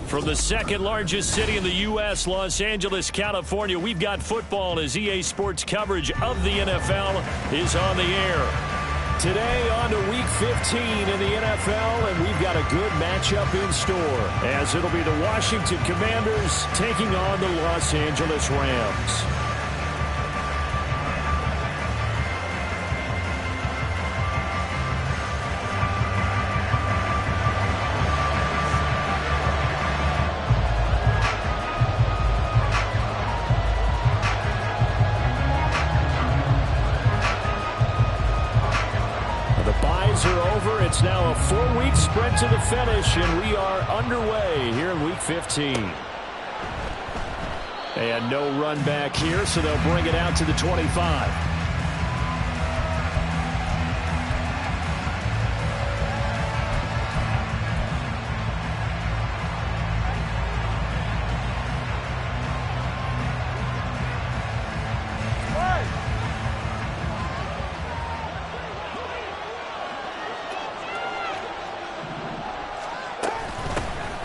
From the second largest city in the U.S., Los Angeles, California, we've got football as EA Sports coverage of the NFL is on the air. Today on to Week 15 in the NFL, and we've got a good matchup in store as it'll be the Washington Commanders taking on the Los Angeles Rams. It's now a 4-week sprint to the finish, and we are underway here in Week 15. And no run back here, so they'll bring it out to the 25.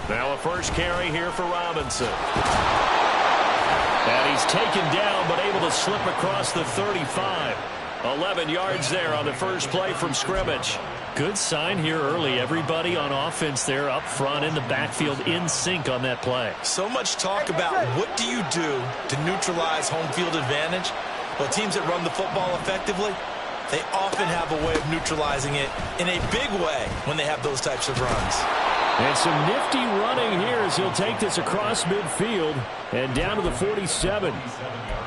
Now a first carry here for Robinson. And he's taken down but able to slip across the 35. 11 yards there on the first play from scrimmage. Good sign here early. Everybody on offense there up front in the backfield in sync on that play. So much talk about what do you do to neutralize home field advantage. Well, teams that run the football effectively, they often have a way of neutralizing it in a big way when they have those types of runs. And some nifty running here as he'll take this across midfield and down to the 47.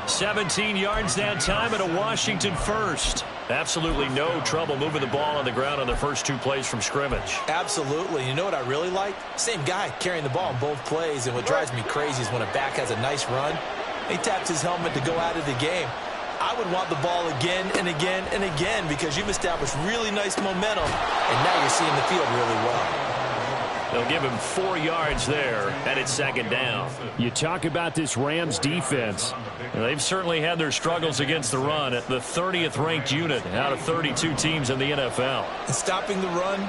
17 yards that time and a Washington first. Absolutely no trouble moving the ball on the ground on the first two plays from scrimmage. Absolutely. You know what I really like? Same guy carrying the ball in both plays, and what drives me crazy is when a back has a nice run, he taps his helmet to go out of the game. I would want the ball again and again and again because you've established really nice momentum, and now you're seeing the field really well. They'll give him 4 yards there, and it's second down. You talk about this Rams defense. They've certainly had their struggles against the run at the 30th ranked unit out of 32 teams in the NFL. And stopping the run,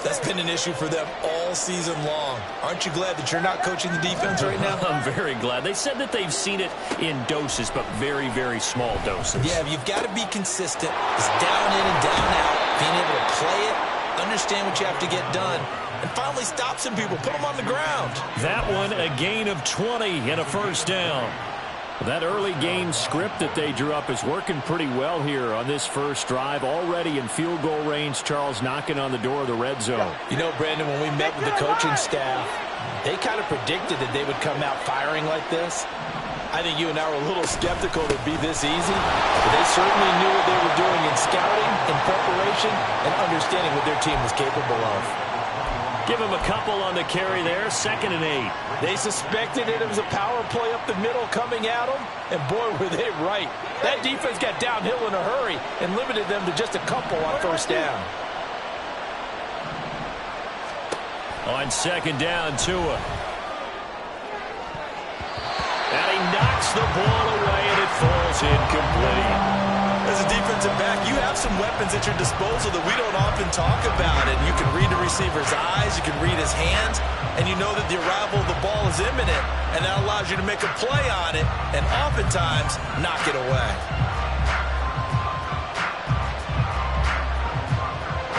that's been an issue for them all season long. Aren't you glad that you're not coaching the defense right now? I'm very glad. They said that they've seen it in doses, but very, very small doses. Yeah, you've got to be consistent. It's down in and down out, being able to play it, understand what you have to get done, and finally stop some people, put them on the ground. That one, a gain of 20 and a first down. That early game script that they drew up is working pretty well here on this first drive. Already in field goal range, Charles knocking on the door of the red zone. You know, Brandon, when we met with the coaching staff, they kind of predicted that they would come out firing like this. I think you and I were a little skeptical it would be this easy, but they certainly knew what they were doing in scouting, in preparation, and understanding what their team was capable of. Give him a couple on the carry there, 2nd and 8. They suspected it was a power play up the middle coming at them, and boy, were they right. That defense got downhill in a hurry and limited them to just a couple on first down. On second down, Tua. And he knocks the ball away, and it falls incomplete. As a defensive back, you have some weapons at your disposal that we don't often talk about. And you can read the receiver's eyes, you can read his hands, and you know that the arrival of the ball is imminent, and that allows you to make a play on it and oftentimes knock it away.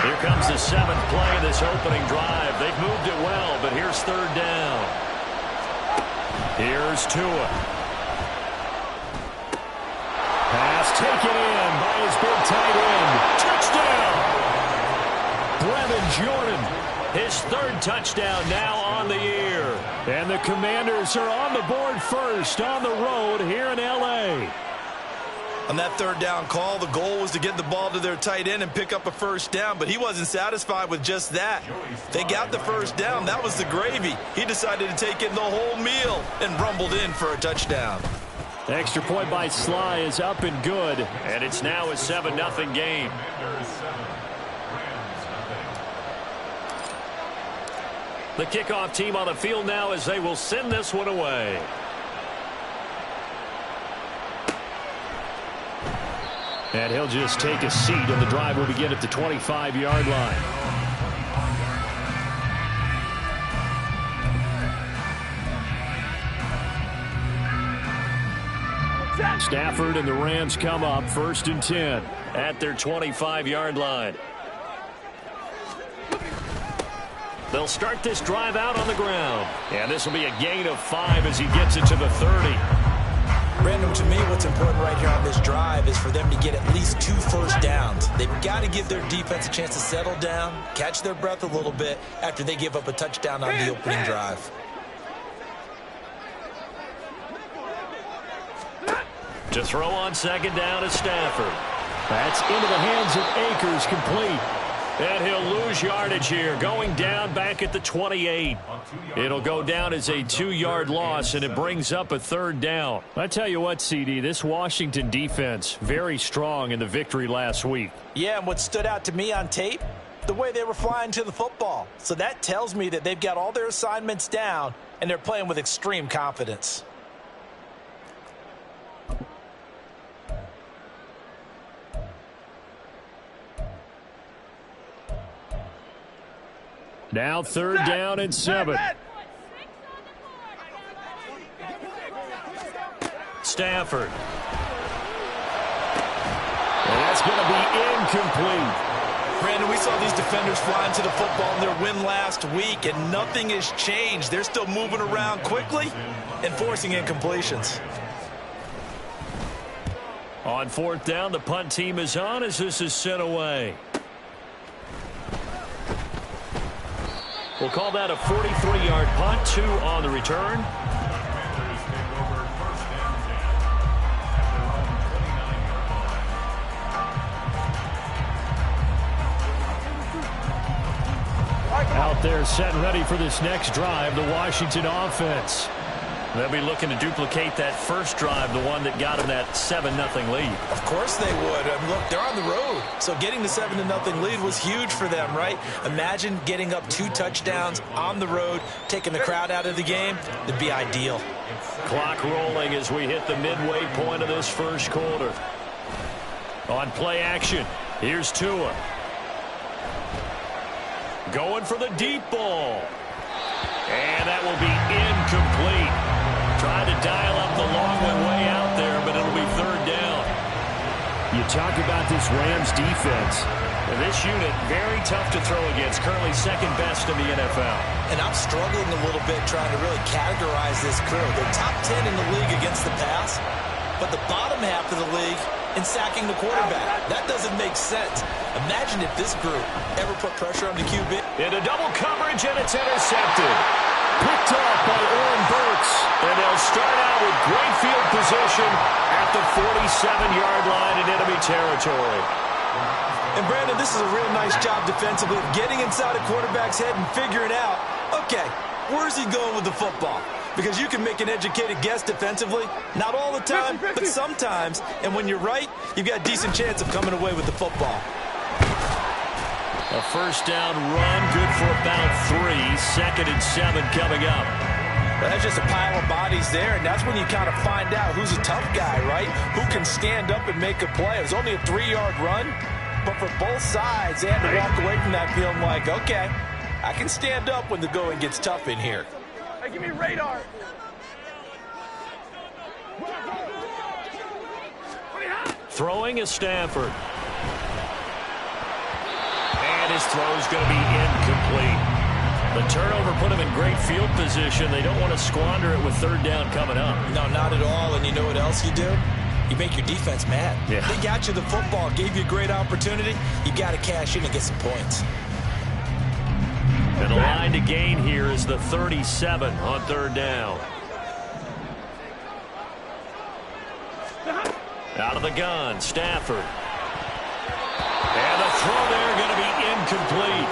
Here comes the 7th play of this opening drive. They've moved it well, but here's third down. Here's Tua. Pass taken in by his big tight end. Touchdown! Brevin Jordan, his 3rd touchdown now on the year. And the Commanders are on the board first on the road here in L.A. On that 3rd down call, the goal was to get the ball to their tight end and pick up a first down, but he wasn't satisfied with just that. They got the first down. That was the gravy. He decided to take in the whole meal and rumbled in for a touchdown. Extra point by Sly is up and good, and it's now a 7-0 game. The kickoff team on the field now as they will send this one away. And he'll just take a seat, and the drive will begin at the 25-yard line. Stafford and the Rams come up 1st and 10 at their 25-yard line. They'll start this drive out on the ground. And this will be a gain of 5 as he gets it to the 30. Brandon, to me, what's important right here on this drive is for them to get at least 2 first downs. They've got to give their defense a chance to settle down, catch their breath a little bit after they give up a touchdown on the opening drive. To throw on 2nd down is Stafford. That's into the hands of Akers, complete. And he'll lose yardage here, going down back at the 28. It'll go down as a 2-yard loss, and it brings up a 3rd down. I tell you what, CD, this Washington defense, very strong in the victory last week. Yeah, and what stood out to me on tape, the way they were flying to the football. So that tells me that they've got all their assignments down, and they're playing with extreme confidence. Now 3rd down and 7. Stafford. And that's going to be incomplete. Brandon, we saw these defenders flying to the football in their win last week, and nothing has changed. They're still moving around quickly and forcing incompletions. On 4th down, the punt team is on as this is sent away. We'll call that a 43-yard punt, 2 on the return. Out there set and ready for this next drive, the Washington offense. They'll be looking to duplicate that first drive, the one that got them that 7-0 lead. Of course they would. Look, they're on the road. So getting the 7-0 lead was huge for them, right? Imagine getting up 2 touchdowns on the road, taking the crowd out of the game. It'd be ideal. Clock rolling as we hit the midway point of this first quarter. On play action, here's Tua. Going for the deep ball. And that will be incomplete. Trying to dial up the long way out there, but it'll be 3rd down. You talk about this Rams defense. And this unit, very tough to throw against. Currently 2nd best in the NFL. And I'm struggling a little bit trying to really categorize this crew. They're top 10 in the league against the pass, but the bottom half of the league in sacking the quarterback. That doesn't make sense. Imagine if this group ever put pressure on the QB. Into double coverage, and it's intercepted. Picked up by Oren Burks. And they'll start out with great field position at the 47-yard line in enemy territory. And, Brandon, this is a real nice job defensively of getting inside a quarterback's head and figuring out, okay, where's he going with the football? Because you can make an educated guess defensively. Not all the time, but sometimes. And when you're right, you've got a decent chance of coming away with the football. A 1st down run, good for about 3. 2nd and 7 coming up. Well, that's just a pile of bodies there, and that's when you kind of find out who's a tough guy, right? Who can stand up and make a play. It was only a 3-yard run, but for both sides, they had to walk away from that feeling like, okay, I can stand up when the going gets tough in here. Hey, give me radar. Throwing is Stafford. And his throw's going to be incomplete. The turnover put him in great field position. They don't want to squander it with 3rd down coming up. No, not at all. And you know what else you do? You make your defense mad. Yeah. They got you the football, gave you a great opportunity. You got to cash in and get some points. And the line to gain here is the 37 on 3rd down. Out of the gun, Stafford. And the throw there going to be incomplete.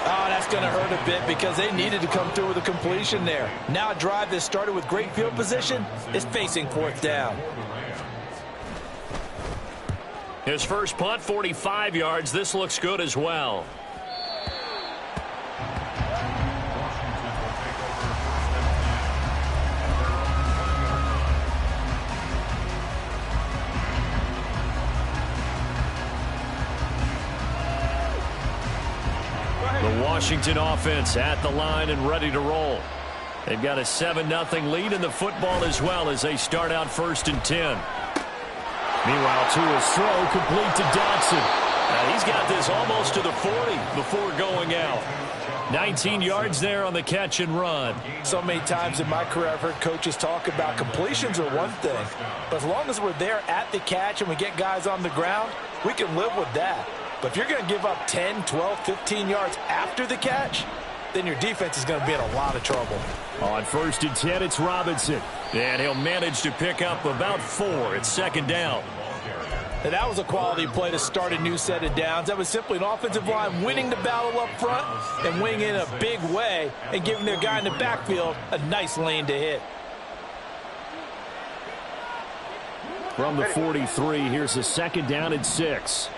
Oh, that's going to hurt a bit because they needed to come through with a completion there. Now a drive that started with great field position is facing 4th down. His first punt, 45 yards. This looks good as well. The Washington offense at the line and ready to roll. They've got a 7-0 lead in the football as well as they start out 1st and 10. Meanwhile, Tua's throw complete to Dotson. He's got this almost to the 40 before going out. 19 yards there on the catch and run. So many times in my career I've heard coaches talk about completions are one thing, but as long as we're there at the catch and we get guys on the ground, we can live with that. But if you're going to give up 10, 12, 15 yards after the catch, then your defense is going to be in a lot of trouble. On 1st and 10, it's Robinson. And he'll manage to pick up about 4. It's 2nd down. And that was a quality play to start a new set of downs. That was simply an offensive line winning the battle up front and winning in a big way and giving their guy in the backfield a nice lane to hit. From the 43, here's a 2nd down and 6.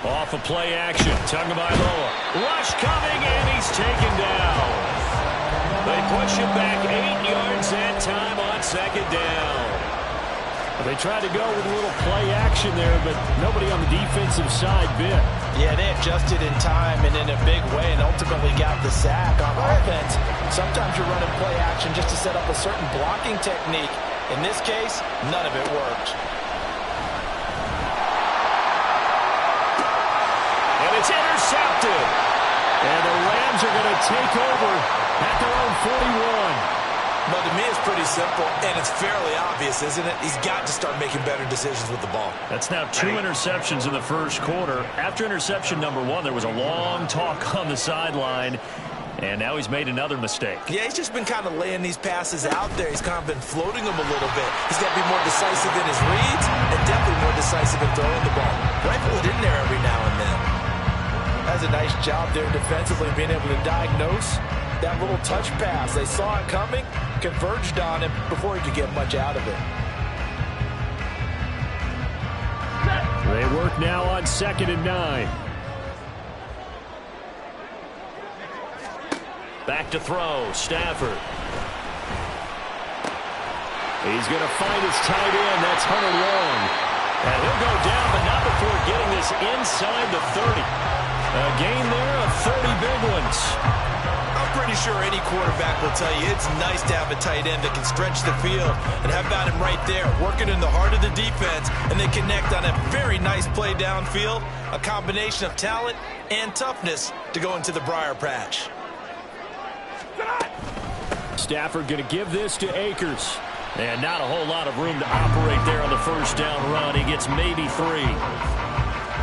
Off of play action, Tagovailoa. Rush coming, and he's taken down. They push him back 8 yards that time on 2nd down. They tried to go with a little play action there, but nobody on the defensive side bit. Yeah, they adjusted in time and in a big way and ultimately got the sack. On offense, sometimes you're running play action just to set up a certain blocking technique. In this case, none of it worked. And it's intercepted. And the Rams are going to take over at their own 41. But to me, it's pretty simple, and it's fairly obvious, isn't it? He's got to start making better decisions with the ball. That's now 2 interceptions in the first quarter. After interception number 1, there was a long talk on the sideline, and now he's made another mistake. Yeah, he's just been kind of laying these passes out there. He's kind of been floating them a little bit. He's got to be more decisive in his reads and definitely more decisive in throwing the ball. Rifle it in there every now and then. That's a nice job there defensively, being able to diagnose that little touch pass. They saw it coming, converged on him before he could get much out of it. They work now on 2nd and 9. Back to throw, Stafford. He's going to find his tight end. That's Hunter Long. And he'll go down, but not before getting this inside the 30. A gain there of 30 big ones. I'm pretty sure any quarterback will tell you it's nice to have a tight end that can stretch the field. And how about him right there, working in the heart of the defense, and they connect on a very nice play downfield, a combination of talent and toughness to go into the briar patch. Stafford going to give this to Akers. And not a whole lot of room to operate there on the first down run. He gets maybe 3.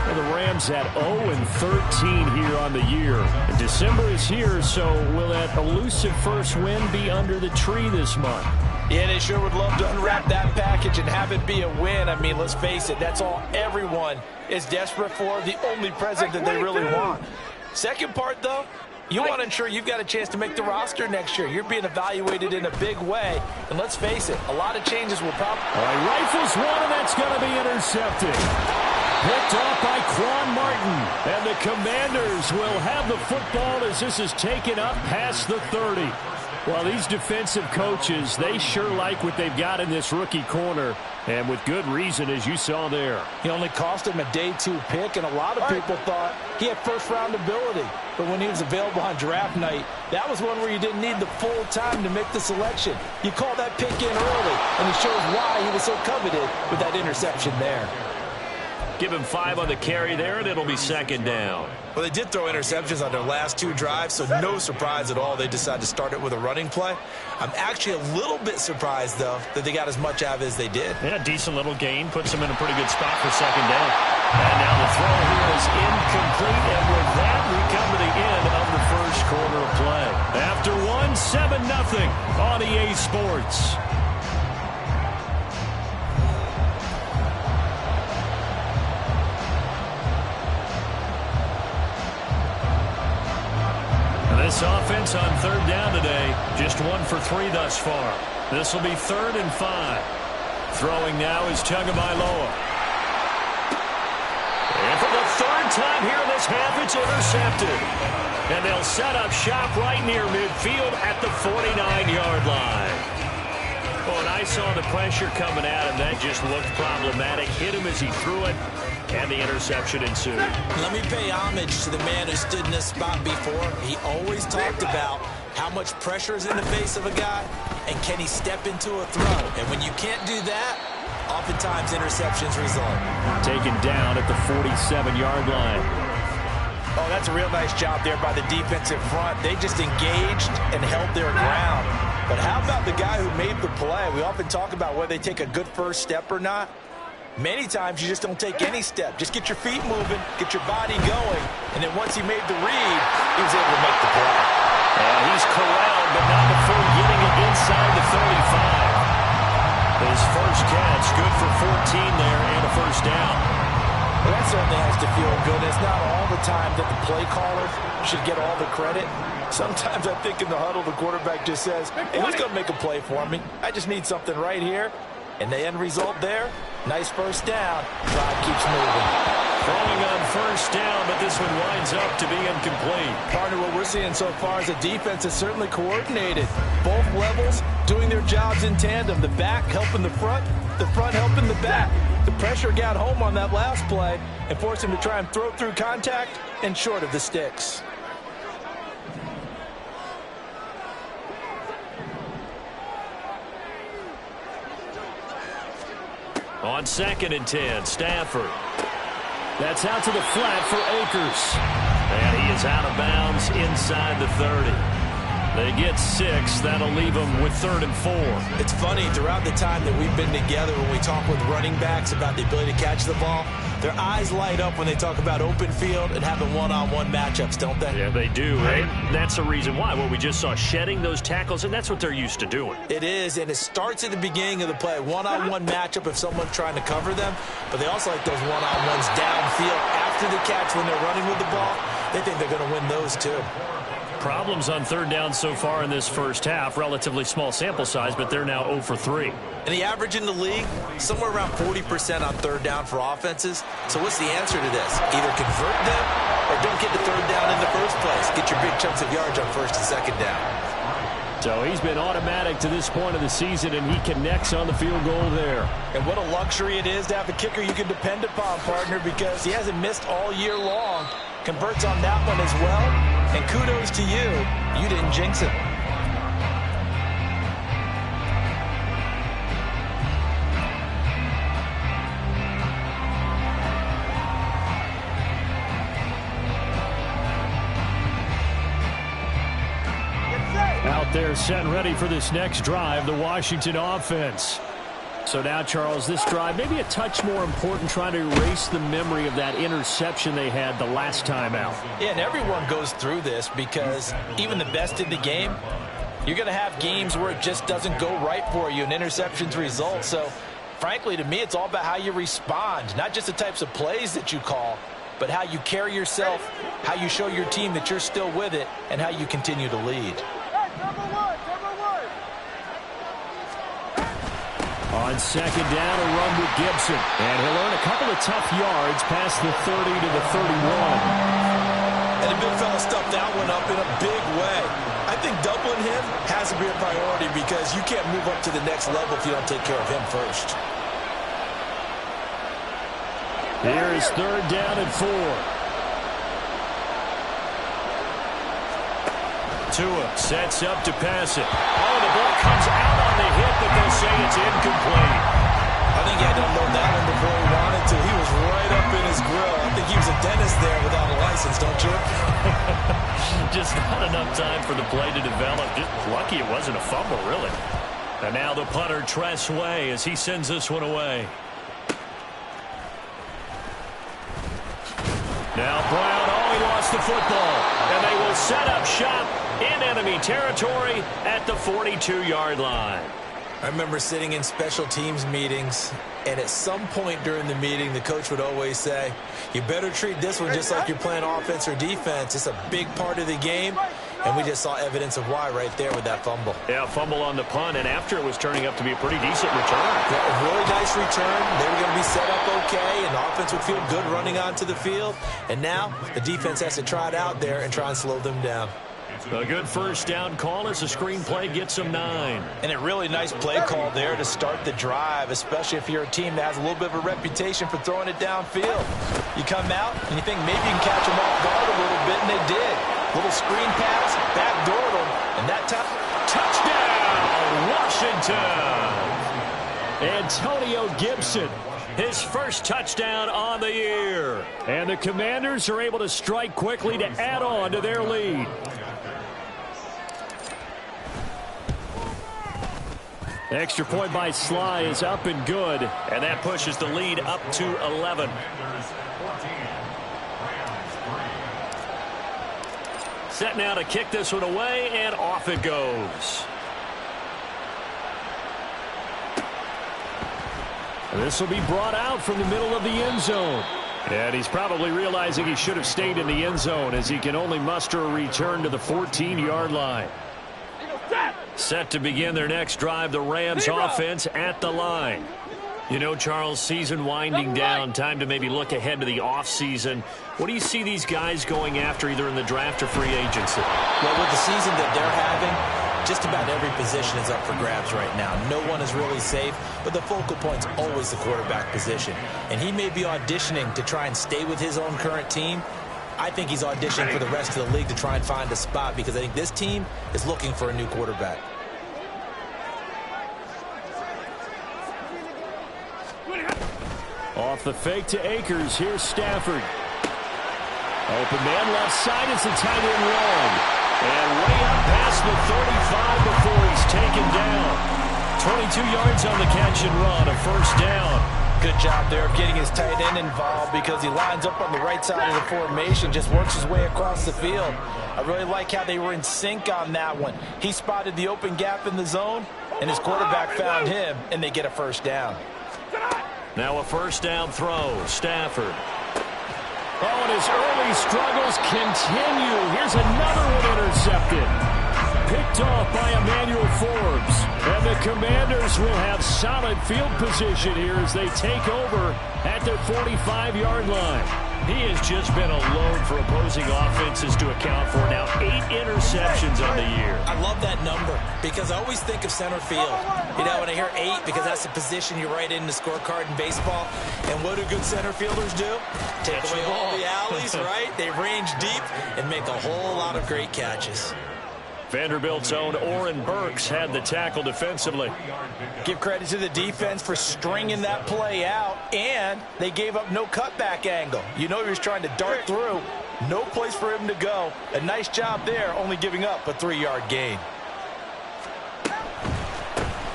Well, the Rams at 0-13 here on the year. And December is here, so will that elusive first win be under the tree this month? Yeah, they sure would love to unwrap that package and have it be a win. I mean, let's face it, that's all everyone is desperate for, the only present that they really want. Second part, though, you want to ensure you've got a chance to make the roster next year. You're being evaluated in a big way. And let's face it, a lot of changes will probably... All right, rifles one, and that's going to be intercepted. Picked off by Quan Martin. And the Commanders will have the football as this is taken up past the 30. Well, these defensive coaches, they sure like what they've got in this rookie corner. And with good reason, as you saw there. He only cost him a day 2 pick, and a lot of people thought he had first-round ability. But when he was available on draft night, that was one where you didn't need the full time to make the selection. You call that pick in early, and it shows why he was so coveted with that interception there. Give him 5 on the carry there, and it'll be 2nd down. Well, they did throw interceptions on their last 2 drives, so no surprise at all they decided to start it with a running play. I'm actually a little bit surprised, though, that they got as much out of it as they did. Yeah, decent little gain. Puts them in a pretty good spot for 2nd down. And now the throw here is incomplete, and with that, we come to the end of the first quarter of play. After 7-0 on EA Sports. This offense on 3rd down today, just 1 for 3 thus far. This will be 3rd and 5. Throwing now is Tagovailoa. And for the 3rd time here in this half, it's intercepted. And they'll set up shop right near midfield at the 49-yard line. Oh, and I saw the pressure coming at him. That just looked problematic. Hit him as he threw it, and the interception ensued. Let me pay homage to the man who stood in this spot before. He always talked about how much pressure is in the face of a guy, and can he step into a throw? And when you can't do that, oftentimes interceptions result. Taken down at the 47-yard line. Oh, that's a real nice job there by the defensive front. They just engaged and held their ground. But how about the guy who made the play? We often talk about whether they take a good first step or not. Many times you just don't take any step. Just get your feet moving, get your body going, and then once he made the read, he was able to make the play. And he's corralled, but not before getting it inside the 35. His first catch, good for 14 there and a first down. Well, that certainly has to feel good. It's not all the time that the play caller should get all the credit. Sometimes I think in the huddle, the quarterback just says, hey, who's going to make a play for me? I just need something right here. And the end result there, nice first down. Drive keeps moving. Throwing on first down, but this one winds up to be incomplete. Partner, what we're seeing so far is a defense is certainly coordinated. Both levels doing their jobs in tandem. The back helping the front helping the back. The pressure got home on that last play and forced him to try and throw through contact and short of the sticks. On 2nd and 10, Stafford. That's out to the flat for Akers. And he is out of bounds inside the 30. They get 6. That'll leave them with 3rd and 4. It's funny, throughout the time that we've been together, when we talk with running backs about the ability to catch the ball, their eyes light up when they talk about open field and having one-on-one matchups, don't they? Yeah, they do, right? That's the reason why. Well, we just saw shedding those tackles, and that's what they're used to doing. It is, and it starts at the beginning of the play. One-on-one matchup if someone's trying to cover them, but they also like those one-on-ones downfield after the catch when they're running with the ball. They think they're going to win those, too. Problems on 3rd down so far in this first half. Relatively small sample size, but they're now 0 for 3. And the average in the league, somewhere around 40% on 3rd down for offenses. So what's the answer to this? Either convert them or don't get the 3rd down in the first place. Get your big chunks of yards on 1st and 2nd down. So he's been automatic to this point of the season, and he connects on the field goal there. And what a luxury it is to have a kicker you can depend upon, partner, because he hasn't missed all year long. Converts on that one as well. And kudos to you. You didn't jinx it. Out there set and ready for this next drive, the Washington offense. So now, Charles, this drive maybe a touch more important, trying to erase the memory of that interception they had the last time out. Yeah, and everyone goes through this because even the best in the game, you're going to have games where it just doesn't go right for you and interceptions result. So, frankly, to me, it's all about how you respond, not just the types of plays that you call, but how you carry yourself, how you show your team that you're still with it, and how you continue to lead. On 2nd down, a run with Gibson. And he'll earn a couple of tough yards past the 30 to the 31. And the big fella stuffed that one up in a big way. I think doubling him has to be a priority because you can't move up to the next level if you don't take care of him first. Here is 3rd down and 4. Tua sets up to pass it. Oh, the ball comes out on the hit, but they'll say it's incomplete. I think he had to unload that one before he wanted to. He was right up in his grill. I think he was a dentist there without a license, don't you? Just not enough time for the play to develop. Just lucky it wasn't a fumble, really. And now the punter, Tress Way, as he sends this one away. Now Brown, he lost the football. And they will set up shop in enemy territory at the 42-yard line. I remember sitting in special teams meetings, and at some point during the meeting, the coach would always say, you better treat this one just like you're playing offense or defense. It's a big part of the game, and we just saw evidence of why right there with that fumble. Yeah, fumble on the punt, and after it was turning up to be a pretty decent return. Yeah, a really nice return. They were going to be set up okay, and the offense would feel good running onto the field. And now the defense has to try it out there and try and slow them down. A good first down call as the screen play gets them 9. And a really nice play call there to start the drive, especially if you're a team that has a little bit of a reputation for throwing it downfield. You come out and you think maybe you can catch them off guard a little bit, and they did. Little screen pass, backdoored them, and that time, touchdown, Washington. Antonio Gibson, his first touchdown on the year. And the Commanders are able to strike quickly to add on to their lead. Extra point by Sly is up and good. And that pushes the lead up to 11. Set now to kick this one away, and off it goes. This will be brought out from the middle of the end zone. And he's probably realizing he should have stayed in the end zone as he can only muster a return to the 14-yard line. Set to begin their next drive, the Rams offense at the line. You know, Charles, season winding down, time to maybe look ahead to the offseason. What do you see these guys going after either in the draft or free agency? Well, with the season that they're having, just about every position is up for grabs right now. No one is really safe, but the focal point's always the quarterback position. And he may be auditioning to try and stay with his own current team. I think he's auditioning for the rest of the league to try and find a spot because I think this team is looking for a new quarterback. Off the fake to Akers. Here's Stafford. Open man left side. It's a tight end run. And way up past the 35 before he's taken down. 22 yards on the catch and run. A first down. Good job there of getting his tight end involved because he lines up on the right side of the formation, just works his way across the field. I really like how they were in sync on that one. He spotted the open gap in the zone, and his quarterback found him, and they get a first down. Now a first down throw. Stafford. Oh, and his early struggles continue. Here's another one intercepted. Picked off by Emmanuel Forbes. And the Commanders will have solid field position here as they take over at their 45-yard line. He has just been a load for opposing offenses to account for. Now 8 interceptions on the year. I love that number because I always think of center field. You know, when I hear 8, because that's the position you write in the scorecard in baseball. And what do good center fielders do? Take away all the alleys, right? They range deep and make a whole lot of great catches. Vanderbilt's own Oren Burks had the tackle defensively. Give credit to the defense for stringing that play out, and they gave up no cutback angle. You know he was trying to dart through. No place for him to go. A nice job there, only giving up a 3-yard gain.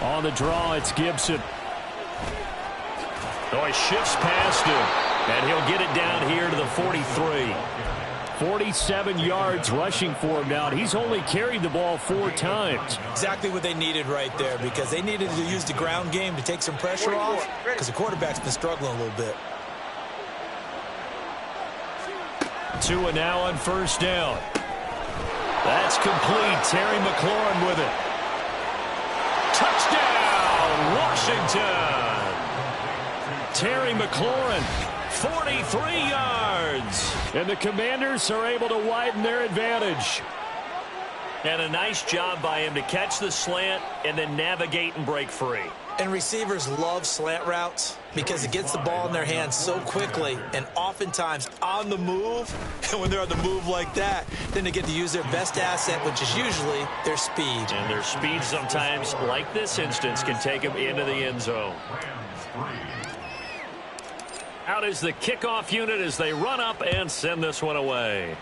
On the draw, it's Gibson. Oh, he shifts past him, and he'll get it down here to the 43. 47 yards rushing for him now. He's only carried the ball 4 times. Exactly what they needed right there because they needed to use the ground game to take some pressure off because the quarterback's been struggling a little bit. Tua now on first down. That's complete. Terry McLaurin with it. Touchdown, Washington. Terry McLaurin, 43 yards. And the Commanders are able to widen their advantage. And a nice job by him to catch the slant and then navigate and break free. And receivers love slant routes because it gets the ball in their hands so quickly and oftentimes on the move. And when they're on the move like that, then they get to use their best asset, which is usually their speed. And their speed sometimes, like this instance, can take them into the end zone. Out is the kickoff unit as they run up and send this one away.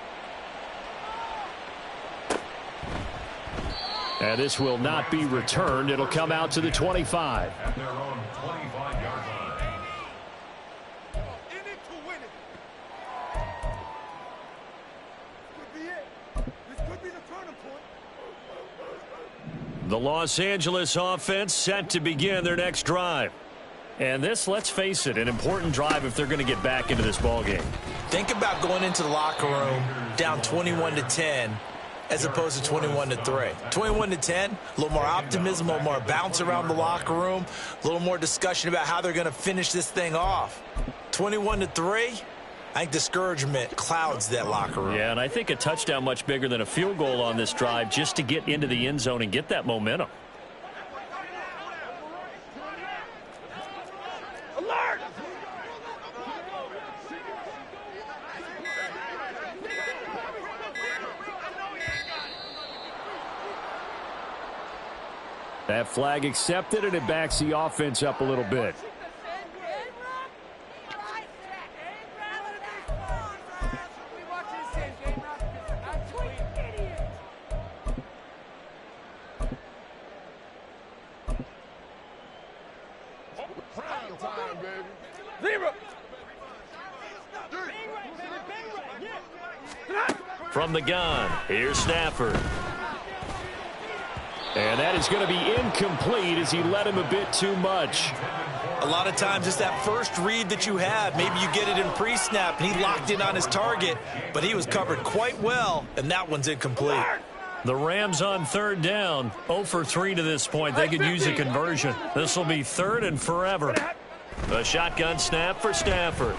And this will not be returned. It'll come out to the 25. At their own 25-yard line. In it to win it. Could be it. This could be the turning point. The Los Angeles offense set to begin their next drive. And this, let's face it, an important drive if they're going to get back into this ballgame. Think about going into the locker room down 21-10 as opposed to 21-3. 21-10, a little more optimism, a little more bounce around the locker room, a little more discussion about how they're going to finish this thing off. 21-3, I think discouragement clouds that locker room. Yeah, and I think a touchdown much bigger than a field goal on this drive just to get into the end zone and get that momentum. That flag accepted, and it backs the offense up a little bit. From the gun, here's Stafford. And that is going to be incomplete as he led him a bit too much. A lot of times it's that first read that you have. Maybe you get it in pre-snap, and he locked in on his target, but he was covered quite well, and that one's incomplete. The Rams on third down, 0 for 3 to this point. They could use a conversion. This will be third and forever. A shotgun snap for Stafford.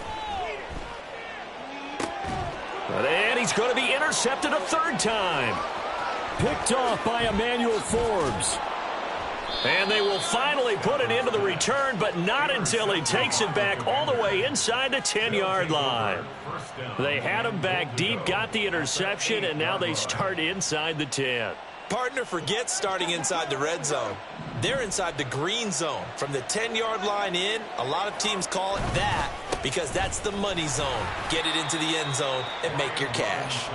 And he's going to be intercepted a third time. Picked off by Emmanuel Forbes. And they will finally put it into the return, but not until he takes it back all the way inside the 10-yard line. They had him back deep, got the interception, and now they start inside the 10. Partner forgets starting inside the red zone. They're inside the green zone. From the 10-yard line in, a lot of teams call it that because that's the money zone. Get it into the end zone and make your cash.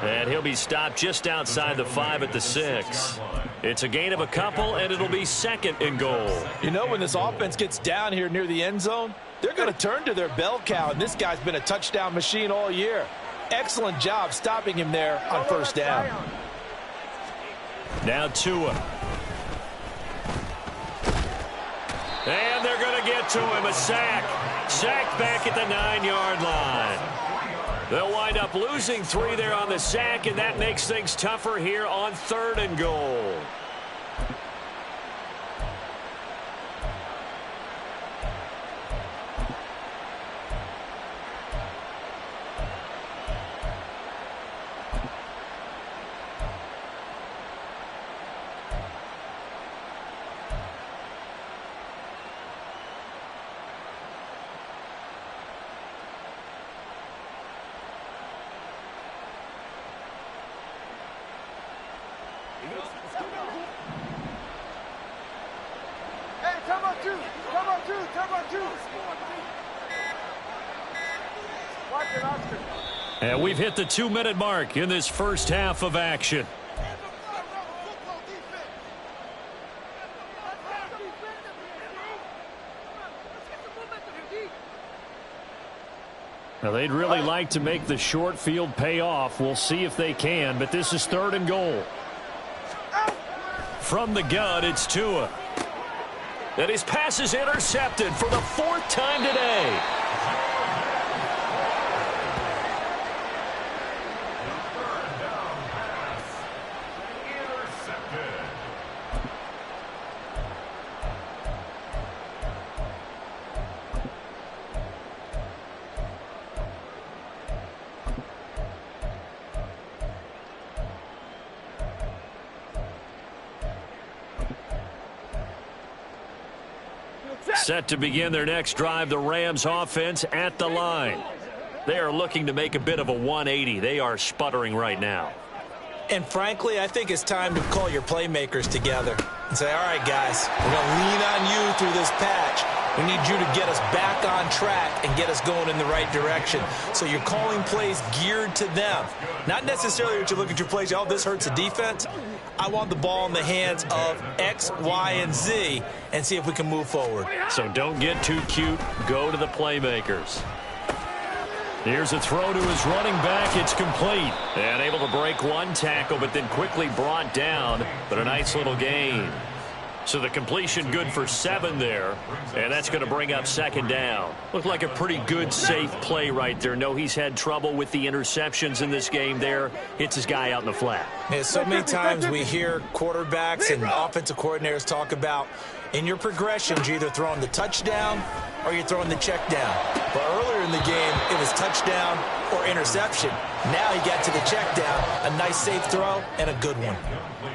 And he'll be stopped just outside the 5 at the 6. It's a gain of a couple, and it'll be second and goal. You know, when this offense gets down here near the end zone, they're going to turn to their bell cow, and this guy's been a touchdown machine all year. Excellent job stopping him there on first down. Now Tua. And they're going to get to him. A sack. Sacked back at the 9-yard line. They'll wind up losing 3 there on the sack, and that makes things tougher here on third and goal. And we've hit the 2-minute mark in this first half of action. Now, they'd really like to make the short field pay off. We'll see if they can, but this is third and goal. From the gun, it's Tua. And his pass is intercepted for the 4th time today. Set to begin their next drive, the Rams offense at the line. They are looking to make a bit of a 180. They are sputtering right now. And frankly, I think it's time to call your playmakers together and say, all right, guys, we're going to lean on you through this patch. We need you to get us back on track and get us going in the right direction. So you're calling plays geared to them. Not necessarily that you look at your plays, oh, this hurts the defense. I want the ball in the hands of X, Y, and Z and see if we can move forward. So don't get too cute. Go to the playmakers. Here's a throw to his running back. It's complete. And able to break one tackle, but then quickly brought down. But a nice little gain. So the completion good for 7 there. And that's going to bring up second down. Looked like a pretty good, safe play right there. No, he's had trouble with the interceptions in this game there. Hits his guy out in the flat. Yeah, so many times we hear quarterbacks and offensive coordinators talk about in your progressions, you're either throwing the touchdown or you're throwing the check down. But earlier in the game, it was touchdown or interception. Now he got to the check down, a nice safe throw, and a good one.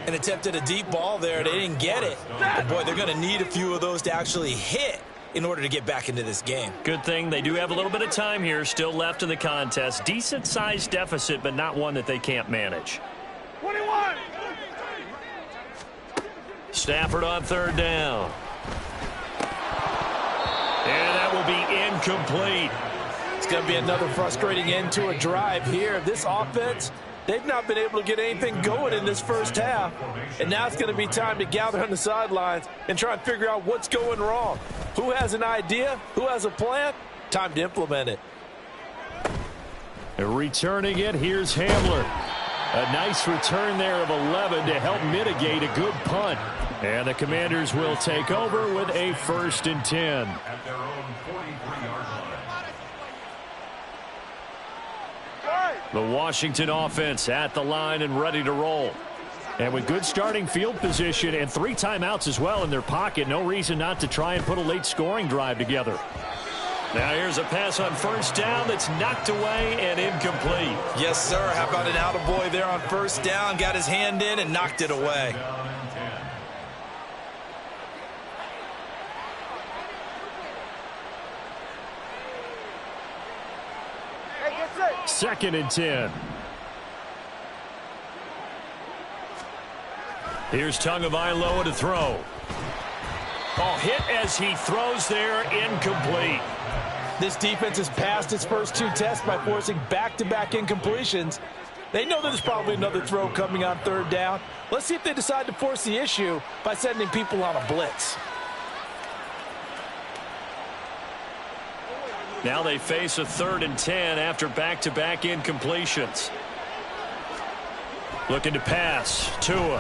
And attempted a deep ball there. They didn't get it. But, boy, they're going to need a few of those to actually hit in order to get back into this game. Good thing they do have a little bit of time here still left in the contest. Decent-sized deficit, but not one that they can't manage. 21. Stafford on third down. And that will be incomplete. It's going to be another frustrating end to a drive here. This offense, they've not been able to get anything going in this first half. And now it's going to be time to gather on the sidelines and try and figure out what's going wrong. Who has an idea? Who has a plan? Time to implement it. Returning it, here's Hamler. A nice return there of 11 to help mitigate a good punt. And the Commanders will take over with a 1st and 10. At their own 43-yard line. The Washington offense at the line and ready to roll. And with good starting field position and 3 timeouts as well in their pocket, no reason not to try and put a late scoring drive together. Now here's a pass on 1st down that's knocked away and incomplete. Yes, sir. How about an attaboy there on 1st down? Got his hand in and knocked it away. Down and 10. 2nd and 10. Here's Tagovailoa to throw. Oh, hit as he throws there, incomplete. This defense has passed its first 2 tests by forcing back-to-back incompletions. They know there's probably another throw coming on 3rd down. Let's see if they decide to force the issue by sending people on a blitz. Now they face a 3rd and 10 after back-to-back incompletions. Looking to pass. Tua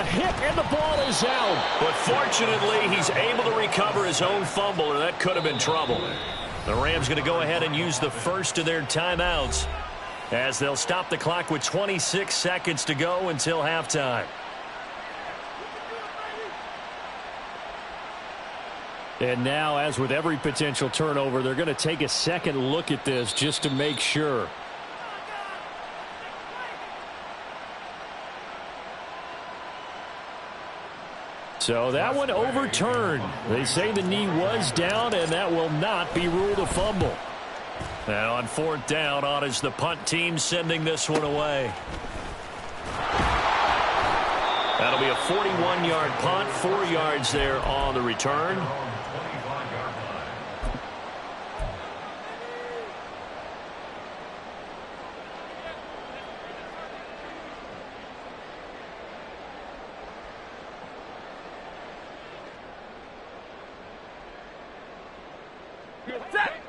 hit, and the ball is out. But fortunately, he's able to recover his own fumble, or that could have been trouble. The Rams going to go ahead and use the first of their timeouts as they'll stop the clock with 26 seconds to go until halftime. And now, as with every potential turnover, they're going to take a second look at this just to make sure. So that one overturned. They say the knee was down, and that will not be ruled a fumble. And on 4th down, on is the punt team sending this one away. That'll be a 41-yard punt, 4 yards there on the return.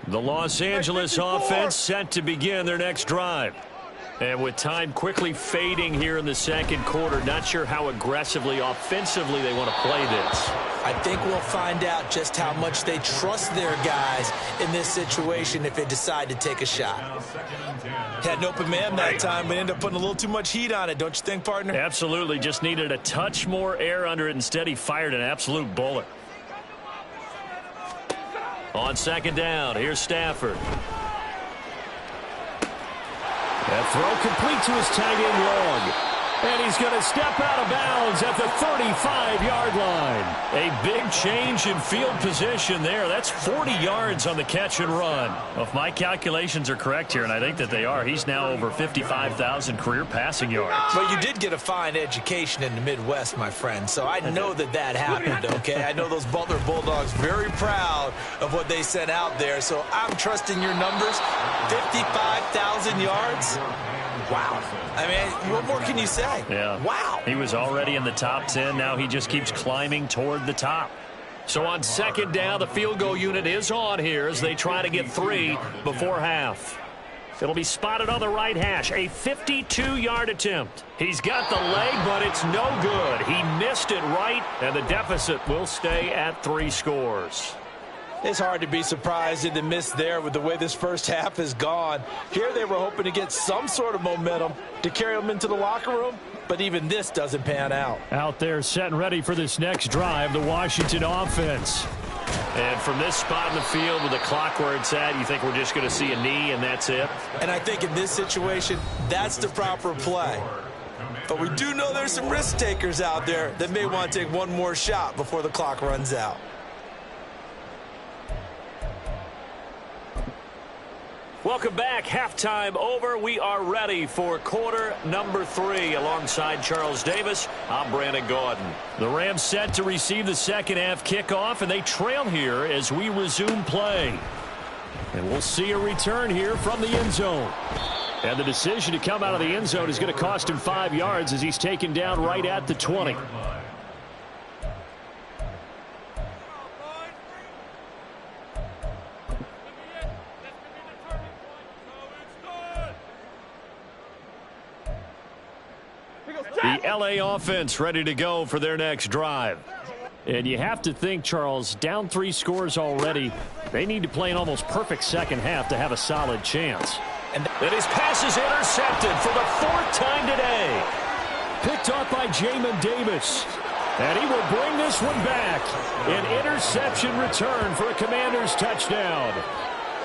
The Los Angeles offense set to begin their next drive. And with time quickly fading here in the 2nd quarter, not sure how aggressively, offensively they want to play this. I think we'll find out just how much they trust their guys in this situation if they decide to take a shot. Had an open man that time, but ended up putting a little too much heat on it, don't you think, partner? Absolutely. Just needed a touch more air under it. Instead, he fired an absolute bullet. On 2nd down, here's Stafford. That throw complete to his tight end Long. And he's going to step out of bounds at the 35-yard line. A big change in field position there. That's 40 yards on the catch and run. Well, if my calculations are correct here, and I think that they are, he's now over 55,000 career passing yards. Well, you did get a fine education in the Midwest, my friend, so I know that happened, okay? I know those Butler Bulldogs very proud of what they sent out there, so I'm trusting your numbers. 55,000 yards? Wow. I mean, what more can you say? Yeah. Wow. He was already in the top 10. Now he just keeps climbing toward the top. So on 2nd down, the field goal unit is on here as they try to get 3 before half. It'll be spotted on the right hash. A 52-yard attempt. He's got the leg, but it's no good. He missed it right, and the deficit will stay at 3 scores. It's hard to be surprised at the miss there with the way this first half has gone. Here they were hoping to get some sort of momentum to carry them into the locker room, but even this doesn't pan out. Out there set and ready for this next drive, the Washington offense. And from this spot in the field with the clock where it's at, you think we're just going to see a knee and that's it? And I think in this situation, that's the proper play. But we do know there's some risk takers out there that may want to take one more shot before the clock runs out. Welcome back. Halftime over. We are ready for quarter number 3. Alongside Charles Davis, I'm Brandon Gaudin. The Rams set to receive the second half kickoff, and they trail here as we resume play. And we'll see a return here from the end zone. And the decision to come out of the end zone is going to cost him 5 yards as he's taken down right at the 20. The LA offense ready to go for their next drive. And you have to think, Charles, down 3 scores already. They need to play an almost perfect second half to have a solid chance. And his pass is intercepted for the 4th time today. Picked off by Jamin Davis. And he will bring this one back. An interception return for a Commanders touchdown.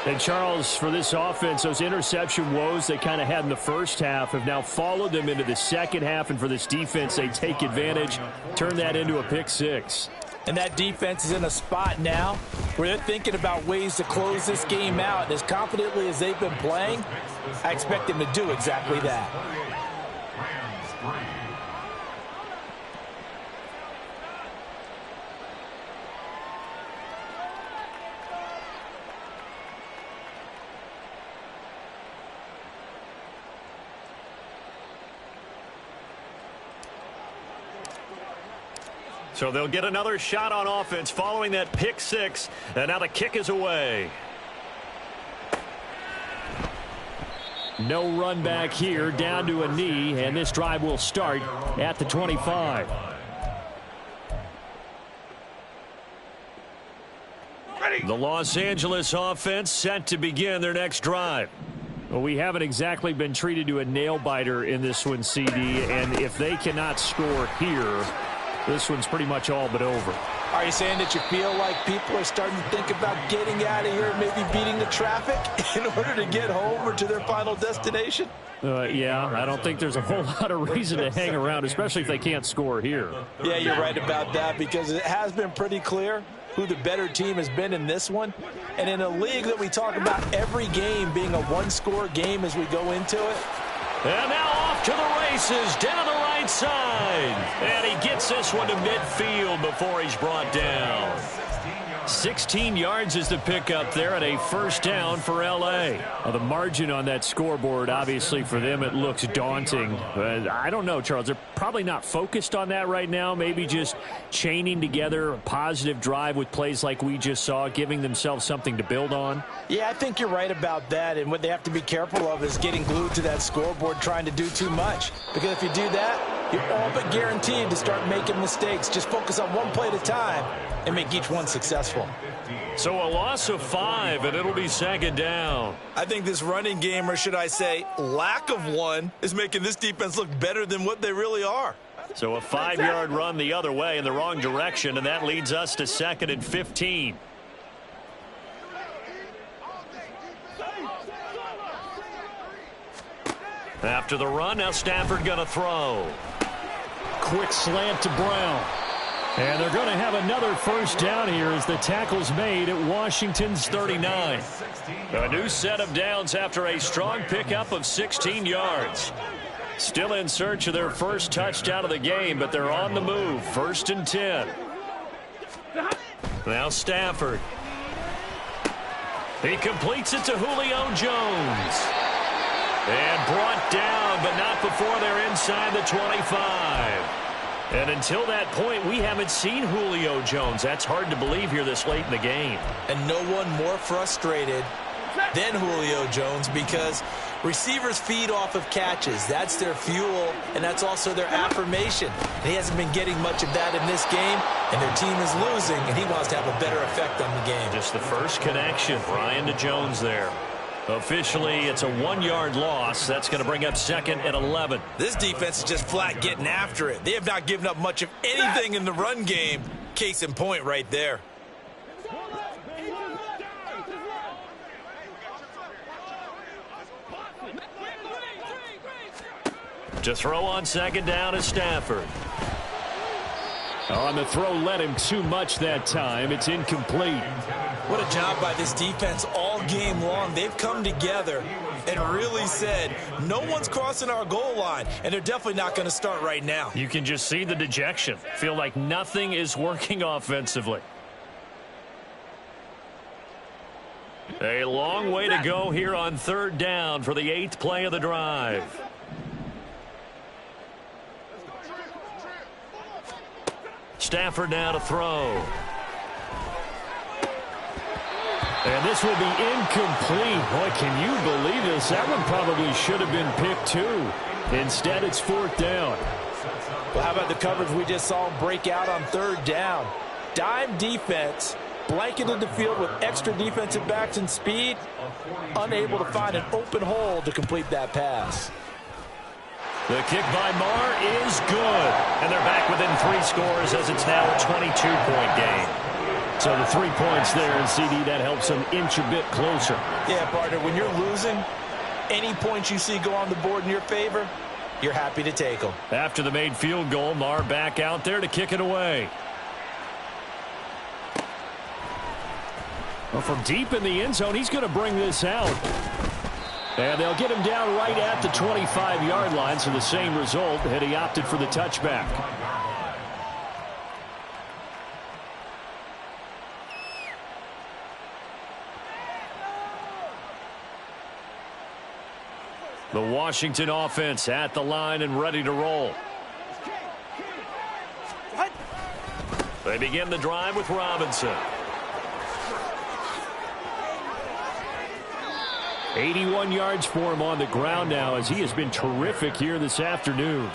And, Charles, for this offense, those interception woes they kind of had in the first half have now followed them into the second half. And for this defense, they take advantage, turn that into a pick 6. And that defense is in a spot now where they're thinking about ways to close this game out. And as confidently as they've been playing, I expect them to do exactly that. So they'll get another shot on offense following that pick 6. And now the kick is away. No run back here, down to a knee, and this drive will start at the 25. The Los Angeles offense set to begin their next drive. Well, we haven't exactly been treated to a nail-biter in this one, CD, and if they cannot score here, this one's pretty much all but over. Are you saying that you feel like people are starting to think about getting out of here, maybe beating the traffic in order to get home or to their final destination? Yeah, I don't think there's a whole lot of reason to hang around, especially if they can't score here. Yeah, you're right about that, because it has been pretty clear who the better team has been in this one. And in a league that we talk about every game being a one-score game as we go into it. And now off to the races, down the right side. And he gets this one to midfield before he's brought down. 16 yards is the pickup there, and a first down for L.A. The margin on that scoreboard, obviously for them, it looks daunting. But I don't know, Charles. They're probably not focused on that right now. Maybe just chaining together a positive drive with plays like we just saw, giving themselves something to build on. Yeah, I think you're right about that. And what they have to be careful of is getting glued to that scoreboard trying to do too much. Because if you do that, you're all but guaranteed to start making mistakes. Just focus on one play at a time and make each one successful. So a loss of 5, and it'll be second down. I think this running game, or should I say lack of one, is making this defense look better than what they really are. So a 5-yard run the other way in the wrong direction, and that leads us to 2nd and 15. After the run, now Stafford going to throw. Quick slant to Brown. And they're going to have another first down here as the tackle's made at Washington's 39. A new set of downs after a strong pickup of 16 yards. Still in search of their first touchdown of the game, but they're on the move. 1st and 10. Now Stafford. He completes it to Julio Jones. And brought down, but not before they're inside the 25. And until that point, we haven't seen Julio Jones. That's hard to believe here this late in the game. And no one more frustrated than Julio Jones, because receivers feed off of catches. That's their fuel, and that's also their affirmation. And he hasn't been getting much of that in this game, and their team is losing, and he wants to have a better effect on the game. Just the first connection, Brian to Jones there. Officially, it's a 1-yard loss. That's going to bring up 2nd and 11. This defense is just flat getting after it. They have not given up much of anything in the run game. Case in point right there. To throw on 2nd down is Stafford. On the throw, led him too much that time. It's incomplete. What a job by this defense all all game long, they've come together and really said, no one's crossing our goal line, and they're definitely not going to start right now. You can just see the dejection. Feel like nothing is working offensively. A long way to go here on third down for the 8th play of the drive. Stafford now to throw. And this will be incomplete. Boy, can you believe this? That one probably should have been picked too. Instead, it's 4th down. Well, how about the coverage we just saw break out on third down? Dime defense, blanketed the field with extra defensive backs and speed, unable to find an open hole to complete that pass. The kick by Marr is good. And they're back within 3 scores as it's now a 22-point game. So the 3 points there, and CD, that helps them inch a bit closer. Yeah, partner, when you're losing, any points you see go on the board in your favor, you're happy to take them. After the made field goal, Marr back out there to kick it away. Well, from deep in the end zone, he's going to bring this out. And they'll get him down right at the 25-yard line, so the same result, and he opted for the touchback. The Washington offense at the line and ready to roll. They begin the drive with Robinson. 81 yards for him on the ground now, as he has been terrific here this afternoon.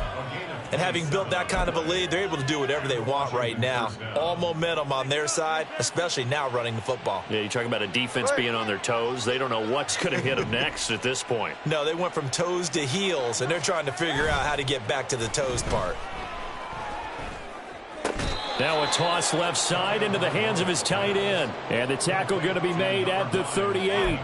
And having built that kind of a lead, they're able to do whatever they want right now. All momentum on their side, especially now running the football. Yeah, you're talking about a defense being on their toes. They don't know what's going to hit them next at this point. No, they went from toes to heels, and they're trying to figure out how to get back to the toes part. Now a toss left side into the hands of his tight end. And the tackle going to be made at the 38.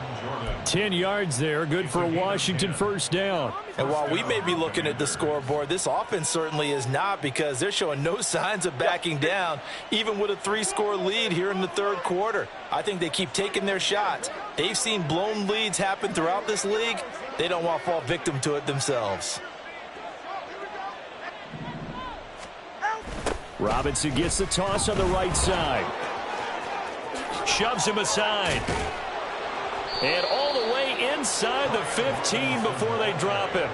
10 yards there, good for a Washington first down. And while we may be looking at the scoreboard, this offense certainly is not, because they're showing no signs of backing down, even with a 3-score lead here in the third quarter. I think they keep taking their shots. They've seen blown leads happen throughout this league. They don't want to fall victim to it themselves. Robinson gets the toss on the right side. Shoves him aside. And all the way inside the 15 before they drop him.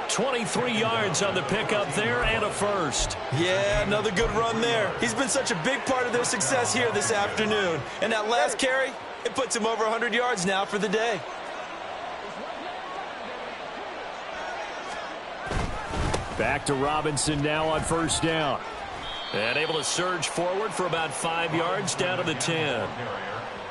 23 yards on the pickup there and a first. Yeah, another good run there. He's been such a big part of their success here this afternoon. And that last carry, it puts him over 100 yards now for the day. Back to Robinson now on first down. And able to surge forward for about 5 yards down to the 10.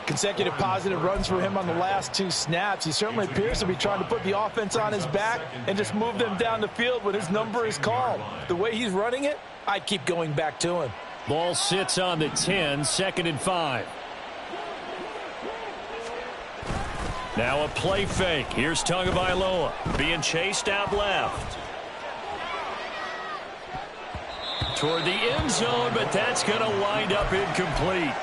Consecutive positive runs for him on the last 2 snaps. He certainly appears to be trying to put the offense on his back and just move them down the field when his number is called. The way he's running it, I'd keep going back to him. Ball sits on the 10, 2nd and 5. Now a play fake. Here's Tagovailoa being chased out left. Toward the end zone, but that's going to wind up incomplete.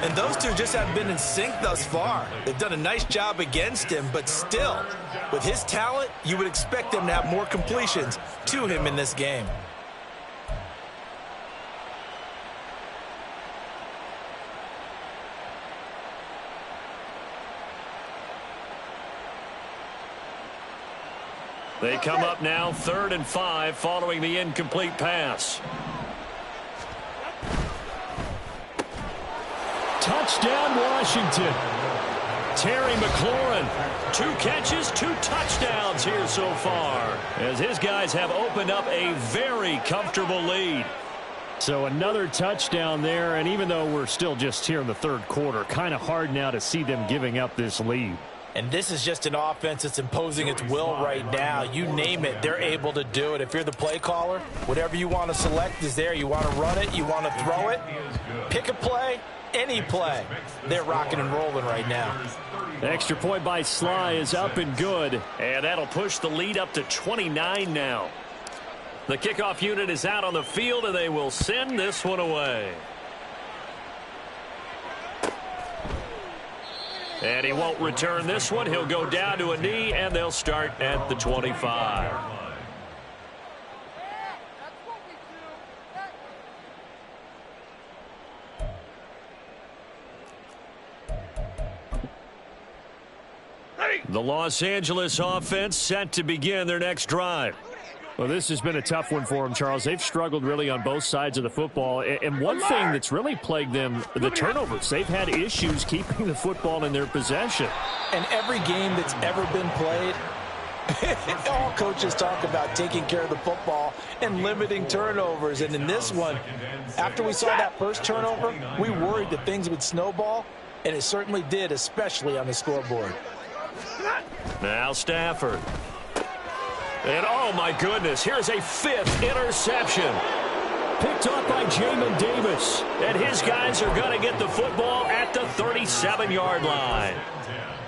And those two just haven't been in sync thus far. They've done a nice job against him, but still, with his talent, you would expect them to have more completions to him in this game. They come up now 3rd and 5 following the incomplete pass. Touchdown, Washington. Terry McLaurin, 2 catches, 2 touchdowns here so far, as his guys have opened up a very comfortable lead. So another touchdown there, and even though we're still just here in the third quarter, kind of hard now to see them giving up this lead. And this is just an offense that's imposing its will right now. You name it, they're able to do it. If you're the play caller, whatever you want to select is there. You want to run it, you want to throw it, pick a play, any play. They're rocking and rolling right now. Extra point by Sly is up and good, and that'll push the lead up to 29 now. The kickoff unit is out on the field, and they will send this one away. And he won't return this one. He'll go down to a knee, and they'll start at the 25. The Los Angeles offense set to begin their next drive. Well, this has been a tough one for them, Charles. They've struggled really on both sides of the football. And one thing that's really plagued them, the turnovers. They've had issues keeping the football in their possession. And every game that's ever been played, all coaches talk about taking care of the football and limiting turnovers. And in this one, after we saw that first turnover, we worried that things would snowball, and it certainly did, especially on the scoreboard. Now Stafford. And oh my goodness, here's a fifth interception. Picked up by Jamin Davis. And his guys are going to get the football at the 37-yard line.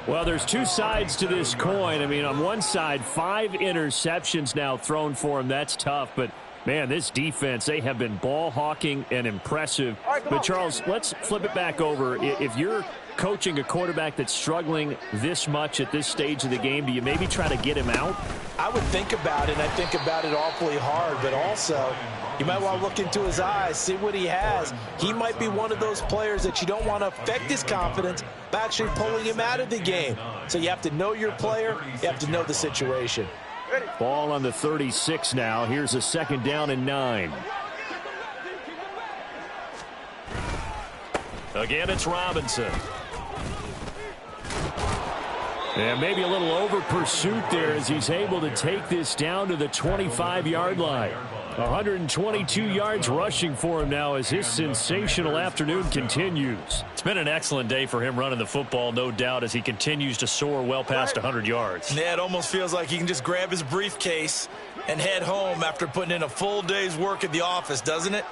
Well, there's two sides to this coin. I mean, on one side, 5 interceptions now thrown for him. That's tough. But, man, this defense, they have been ball hawking and impressive. But, Charles, let's flip it back over. If you're coaching a quarterback that's struggling this much at this stage of the game, do you maybe try to get him out? I would think about it, and I think about it awfully hard. But also, you might want to look into his eyes, see what he has. He might be one of those players that you don't want to affect his confidence by actually pulling him out of the game. So you have to know your player. You have to know the situation. Ball on the 36 now. Here's a 2nd down and 9. Again, it's Robinson. And maybe a little over pursuit there as he's able to take this down to the 25-yard line. 122 yards rushing for him now as his sensational afternoon continues. It's been an excellent day for him running the football, no doubt, as he continues to soar well past 100 yards. Yeah, it almost feels like he can just grab his briefcase and head home after putting in a full day's work at the office, doesn't it?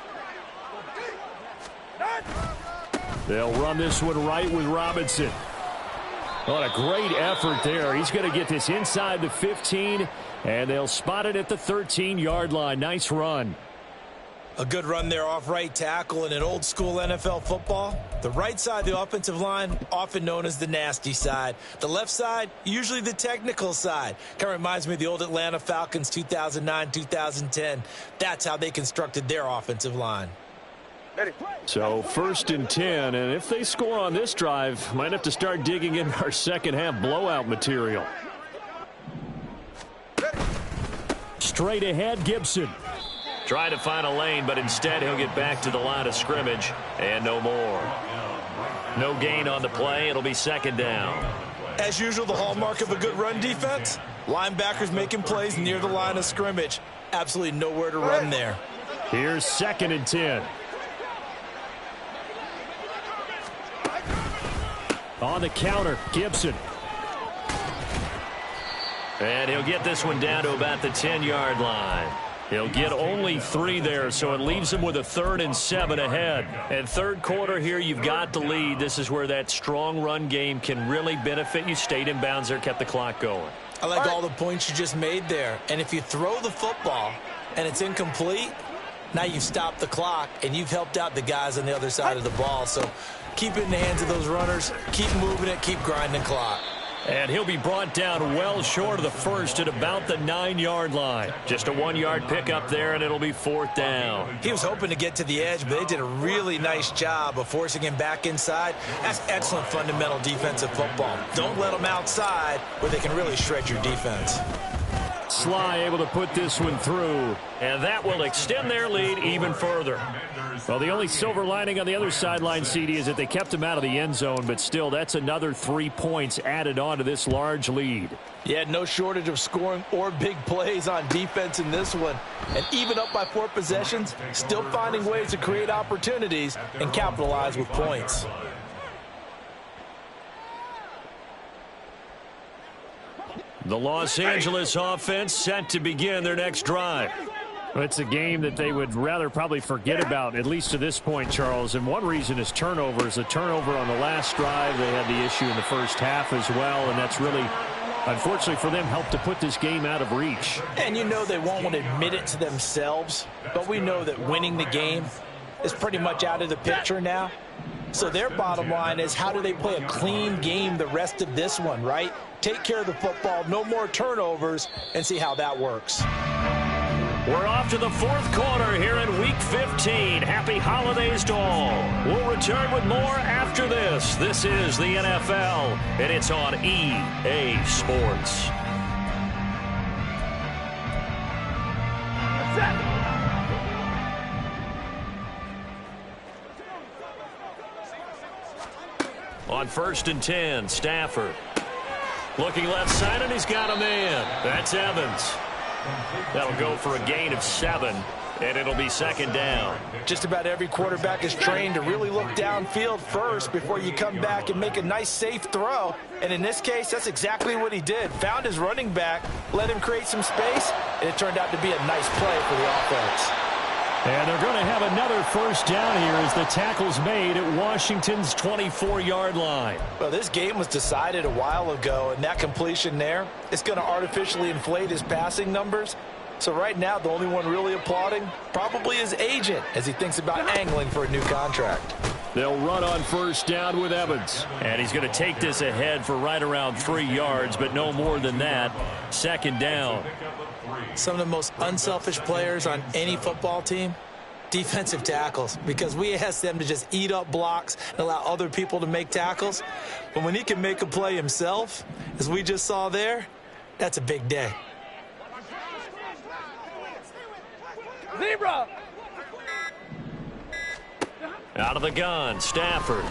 They'll run this one right with Robinson. What a great effort there. He's going to get this inside the 15, and they'll spot it at the 13-yard line. Nice run. A good run there off right tackle. In an old-school NFL football, the right side of the offensive line, often known as the nasty side. The left side, usually the technical side. Kind of reminds me of the old Atlanta Falcons 2009-2010. That's how they constructed their offensive line. So 1st and 10, and if they score on this drive, might have to start digging in our second-half blowout material. Straight ahead, Gibson. Try to find a lane, but instead he'll get back to the line of scrimmage, and no more. No gain on the play. It'll be 2nd down. As usual, the hallmark of a good run defense, linebackers making plays near the line of scrimmage. Absolutely nowhere to run there. Here's 2nd and 10. On the counter, Gibson. And he'll get this one down to about the 10-yard line. He'll get only 3 there, so it leaves him with a 3rd and 7 ahead. And third quarter here, you've got the lead. This is where that strong run game can really benefit you. Stayed in bounds there, kept the clock going. I like all the points you just made there. And if you throw the football and it's incomplete, now you've stopped the clock and you've helped out the guys on the other side of the ball. So keep it in the hands of those runners. Keep moving it. Keep grinding clock. And he'll be brought down well short of the first at about the 9-yard line. Just a 1-yard pickup there, and it'll be 4th down. He was hoping to get to the edge, but they did a really nice job of forcing him back inside. That's excellent fundamental defensive football. Don't let them outside where they can really shred your defense. Sly able to put this one through. And that will extend their lead even further. Well, the only silver lining on the other sideline, CD, is that they kept him out of the end zone, but still, that's another 3 points added on to this large lead. Yeah, no shortage of scoring or big plays on defense in this one. And even up by 4 possessions, still finding ways to create opportunities and capitalize with points. The Los Angeles offense set to begin their next drive. Well, it's a game that they would rather probably forget about, at least to this point, Charles. And one reason is turnovers. A turnover on the last drive. They had the issue in the first half as well, and that's really, unfortunately for them, helped to put this game out of reach. And you know they won't want to admit it to themselves, but we know that winning the game is pretty much out of the picture now. So their bottom line is, how do they play a clean game the rest of this one, right? Take care of the football, no more turnovers, and see how that works. We're off to the fourth quarter here in Week 15. Happy holidays to all. We'll return with more after this. This is the NFL, and it's on EA Sports. On 1st and 10, Stafford. Looking left side, and he's got a man. That's Evans. That'll go for a gain of 7, and it'll be 2nd down. Just about every quarterback is trained to really look downfield first before you come back and make a nice, safe throw. And in this case, that's exactly what he did. Found his running back, let him create some space, and it turned out to be a nice play for the offense. And they're going to have another 1st down here as the tackle's made at Washington's 24-yard line. Well, this game was decided a while ago, and that completion there is going to artificially inflate his passing numbers. So right now, the only one really applauding probably his agent as he thinks about angling for a new contract. They'll run on 1st down with Evans. And he's going to take this ahead for right around 3 yards, but no more than that. 2nd down. Some of the most unselfish players on any football team, defensive tackles, because we ask them to just eat up blocks and allow other people to make tackles. But when he can make a play himself, as we just saw there, that's a big day. Zebra! Out of the gun, Stafford.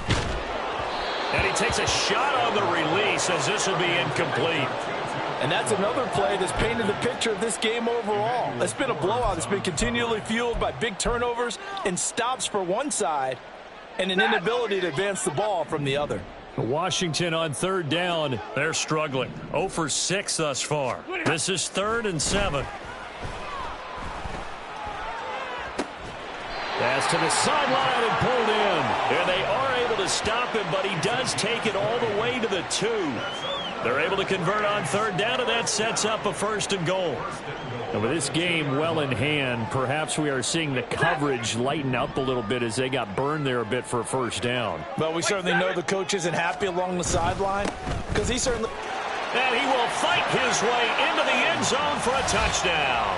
And he takes a shot on the release as this will be incomplete. And that's another play that's painted the picture of this game overall. It's been a blowout. It's been continually fueled by big turnovers and stops for one side and an inability to advance the ball from the other. Washington on 3rd down. They're struggling. 0 for 6 thus far. This is 3rd and 7. Pass to the sideline and pulled in. And they are able to stop him, but he does take it all the way to the 2. They're able to convert on 3rd down, and that sets up a 1st and goal. And with this game well in hand, perhaps we are seeing the coverage lighten up a little bit as they got burned there a bit for a 1st down. Well, we certainly know the coach isn't happy along the sideline because he certainly... And he will fight his way into the end zone for a touchdown.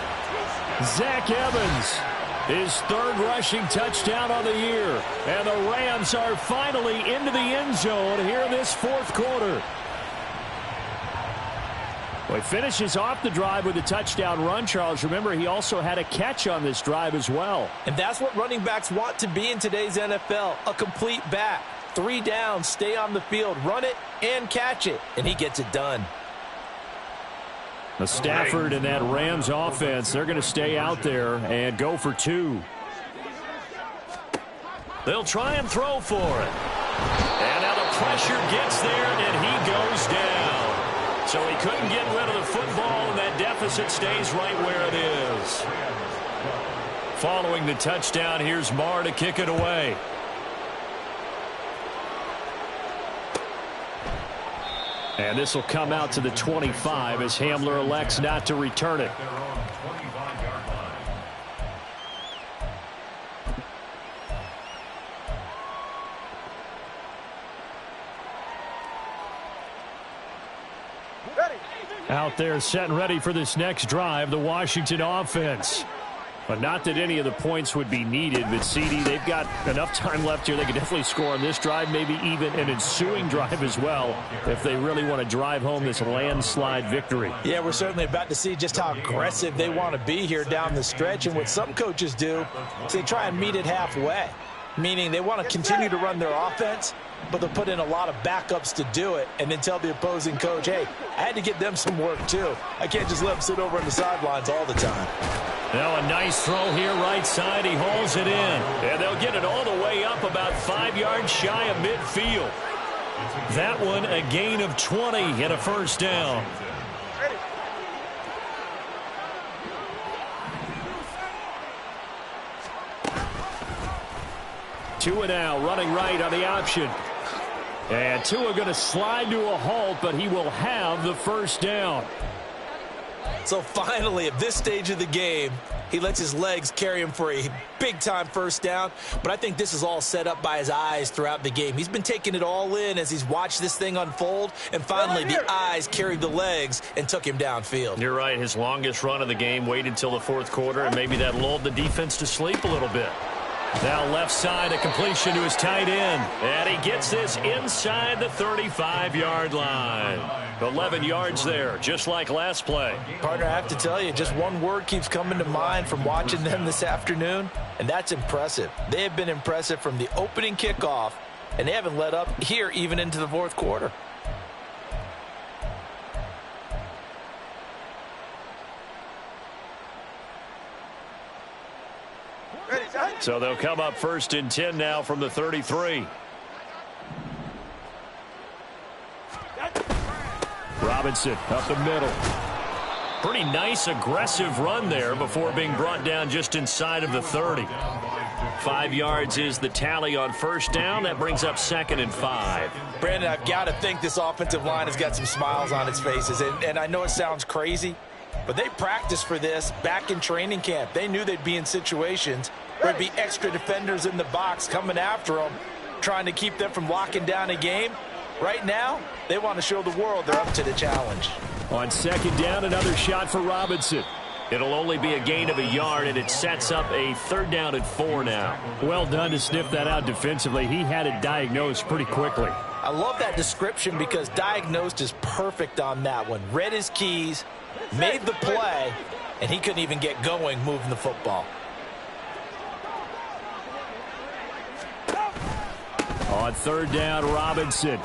Zach Evans, his 3rd rushing touchdown on the year. And the Rams are finally into the end zone here in this 4th quarter. Well, he finishes off the drive with a touchdown run, Charles. Remember, he also had a catch on this drive as well. And that's what running backs want to be in today's NFL, a complete back. 3 downs, stay on the field, run it, and catch it. And he gets it done. The Stafford and that Rams offense, they're going to stay out there and go for 2. They'll try and throw for it. And now the pressure gets there, and he goes down. So he couldn't get rid of the football, and that deficit stays right where it is. Following the touchdown, here's Marr to kick it away. And this will come out to the 25 as Hamler elects not to return it. Out there set and ready for this next drive, the Washington offense. But not that any of the points would be needed, but CD, they've got enough time left here. They could definitely score on this drive, maybe even an ensuing drive as well, if they really want to drive home this landslide victory. Yeah, we're certainly about to see just how aggressive they want to be here down the stretch. And what some coaches do is they try and meet it halfway, meaning they want to continue to run their offense, but they'll put in a lot of backups to do it and then tell the opposing coach, hey, I had to get them some work too. I can't just let them sit over on the sidelines all the time. Now a nice throw here right side. He hauls it in. And they'll get it all the way up about 5 yards shy of midfield. That one a gain of 20 and a 1st down. Tua now running right on the option. And Tua going to slide to a halt, but he will have the 1st down. So finally, at this stage of the game, he lets his legs carry him for a big-time first down. But I think this is all set up by his eyes throughout the game. He's been taking it all in as he's watched this thing unfold. And finally, the eyes carried the legs and took him downfield. You're right. His longest run of the game waited till the fourth quarter, and maybe that lulled the defense to sleep a little bit. Now left side, a completion to his tight end. And he gets this inside the 35-yard line. 11 yards there, just like last play. Partner, I have to tell you, just one word keeps coming to mind from watching them this afternoon, and that's impressive. They have been impressive from the opening kickoff, and they haven't let up here even into the fourth quarter. So they'll come up 1st and 10 now from the 33. Robinson up the middle. Pretty nice aggressive run there before being brought down just inside of the 30. 5 yards is the tally on first down. That brings up 2nd and 5. Brandon, I've got to think this offensive line has got some smiles on its faces. And I know it sounds crazy, but they practiced for this back in training camp. They knew they'd be in situations where there'd be extra defenders in the box coming after them, trying to keep them from locking down a game. Right now, they want to show the world they're up to the challenge. On 2nd down, another shot for Robinson. It'll only be a gain of a yard, and it sets up a 3rd down and 4 now. Well done to sniff that out defensively. He had it diagnosed pretty quickly. I love that description because diagnosed is perfect on that one. Read his keys, made the play, and he couldn't even get going moving the football. On 3rd down, Robinson.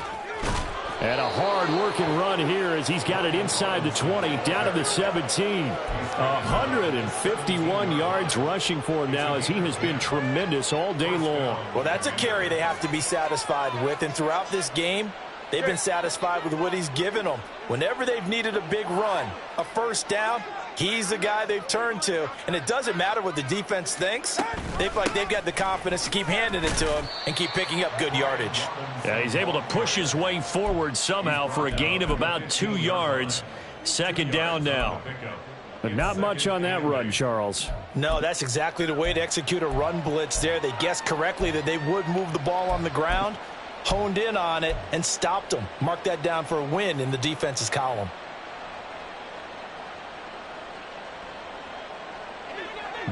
And a hard-working run here as he's got it inside the 20, down to the 17. 151 yards rushing for him now as he has been tremendous all day long. Well, that's a carry they have to be satisfied with. And throughout this game, they've been satisfied with what he's given them. Whenever they've needed a big run, a first down, he's the guy they've turned to. And it doesn't matter what the defense thinks. They feel like they've got the confidence to keep handing it to him and keep picking up good yardage. Yeah, he's able to push his way forward somehow for a gain of about 2 yards. 2nd down now. But not much on that run, Charles. No, that's exactly the way to execute a run blitz there. They guessed correctly that they would move the ball on the ground, honed in on it, and stopped them. Mark that down for a win in the defense's column.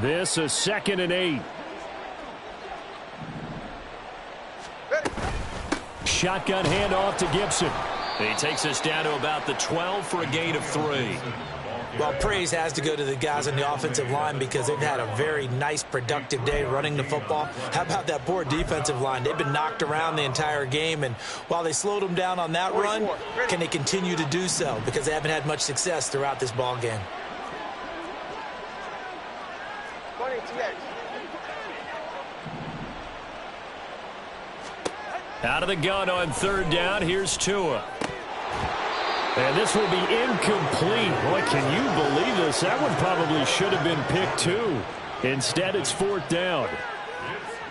This is 2nd and 8. Shotgun handoff to Gibson. He takes us down to about the 12 for a gain of 3. Well, praise has to go to the guys on the offensive line because they've had a very nice, productive day running the football. How about that poor defensive line? They've been knocked around the entire game, and while they slowed them down on that run, can they continue to do so? Because they haven't had much success throughout this ball game. Out of the gun on 3rd down, here's Tua. And this will be incomplete. Boy, can you believe this? That one probably should have been picked too. Instead, it's 4th down.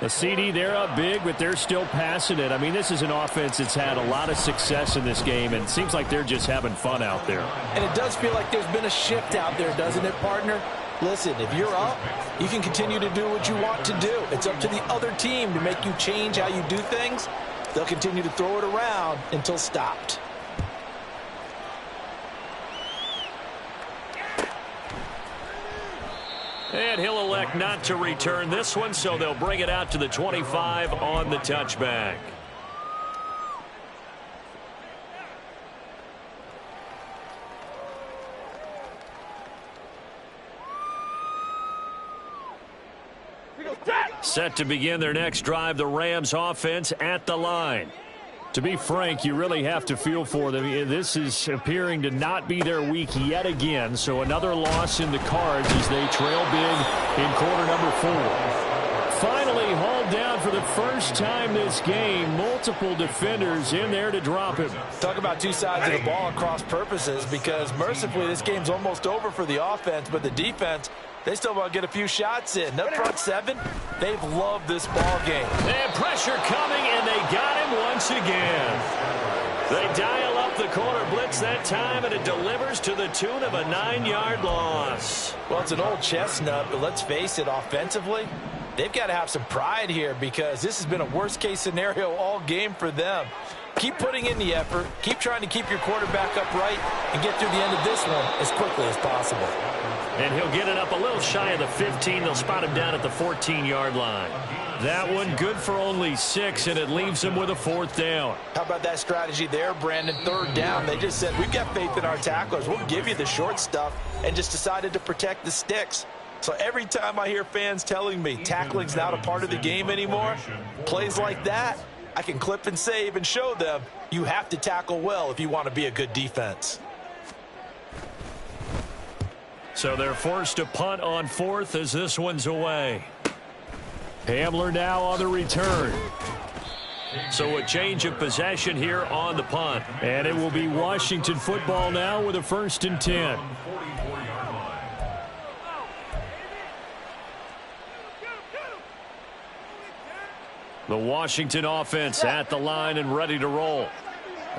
The CD, they're up big, but they're still passing it. I mean, this is an offense that's had a lot of success in this game, and it seems like they're just having fun out there. And it does feel like there's been a shift out there, doesn't it, partner? Listen, if you're up, you can continue to do what you want to do. It's up to the other team to make you change how you do things. They'll continue to throw it around until stopped. And he'll elect not to return this one, so they'll bring it out to the 25 on the touchback. Set to begin their next drive, the Rams offense at the line. To be frank, you really have to feel for them. This is appearing to not be their week yet again. So another loss in the cards as they trail big in quarter number 4. Finally hauled down for the first time this game. Multiple defenders in there to drop him. Talk about two sides of the ball at cross purposes, because mercifully this game's almost over for the offense, but the defense, they still want to get a few shots in. That front 7, they've loved this ball game. And pressure coming, and they got him once again. They dial up up the corner blitz that time, and it delivers to the tune of a 9-yard loss. Well, it's an old chestnut, but let's face it, offensively, they've got to have some pride here because this has been a worst-case scenario all game for them. Keep putting in the effort. Keep trying to keep your quarterback upright and get through the end of this one as quickly as possible. And he'll get it up a little shy of the 15. They'll spot him down at the 14-yard line. That one good for only 6, and it leaves him with a 4th down. How about that strategy there, Brandon? 3rd down. They just said, we've got faith in our tacklers. We'll give you the short stuff, and just decided to protect the sticks. So every time I hear fans telling me tackling's not a part of the game anymore, plays like that, I can clip and save and show them you have to tackle well if you want to be a good defense. So they're forced to punt on 4th as this one's away. Hamler now on the return. So a change of possession here on the punt. And it will be Washington football now with a 1st and 10. The Washington offense at the line and ready to roll.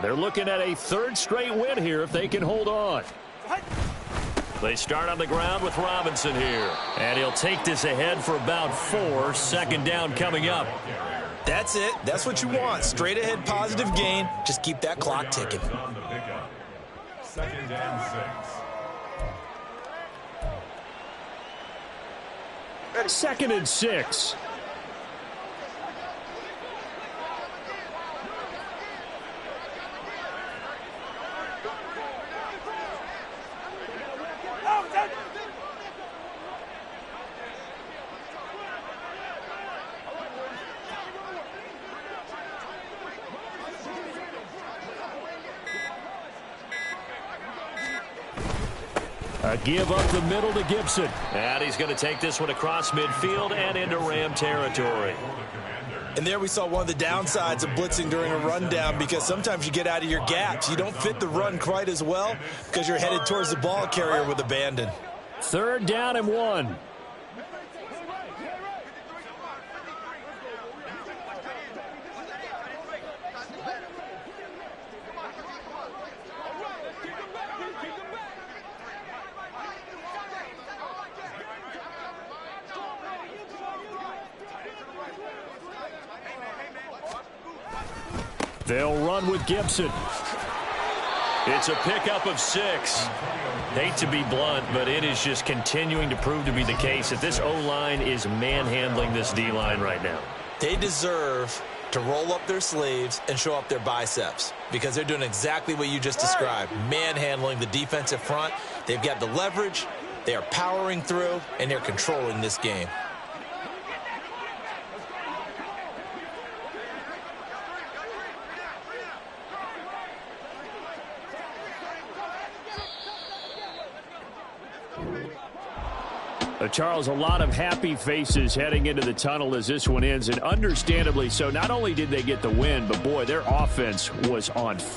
They're looking at a 3rd straight win here if they can hold on. They start on the ground with Robinson here. And he'll take this ahead for about 4. 2nd down coming up. That's it. That's what you want. Straight ahead positive gain. Just keep that clock ticking. 2nd and 6. 2nd and 6. A give up the middle to Gibson. And he's going to take this one across midfield and into Ram territory. And there we saw one of the downsides of blitzing during a rundown, because sometimes you get out of your gaps. You don't fit the run quite as well because you're headed towards the ball carrier with abandon. 3rd down and 1. They'll run with Gibson. It's a pickup of 6. Hate to be blunt, but it is just continuing to prove to be the case that this O-line is manhandling this D-line right now. They deserve to roll up their sleeves and show up their biceps, because they're doing exactly what you just described, manhandling the defensive front. They've got the leverage, they are powering through, and they're controlling this game. Charles, a lot of happy faces heading into the tunnel as this one ends, and understandably so. Not only did they get the win, but boy, their offense was on fire.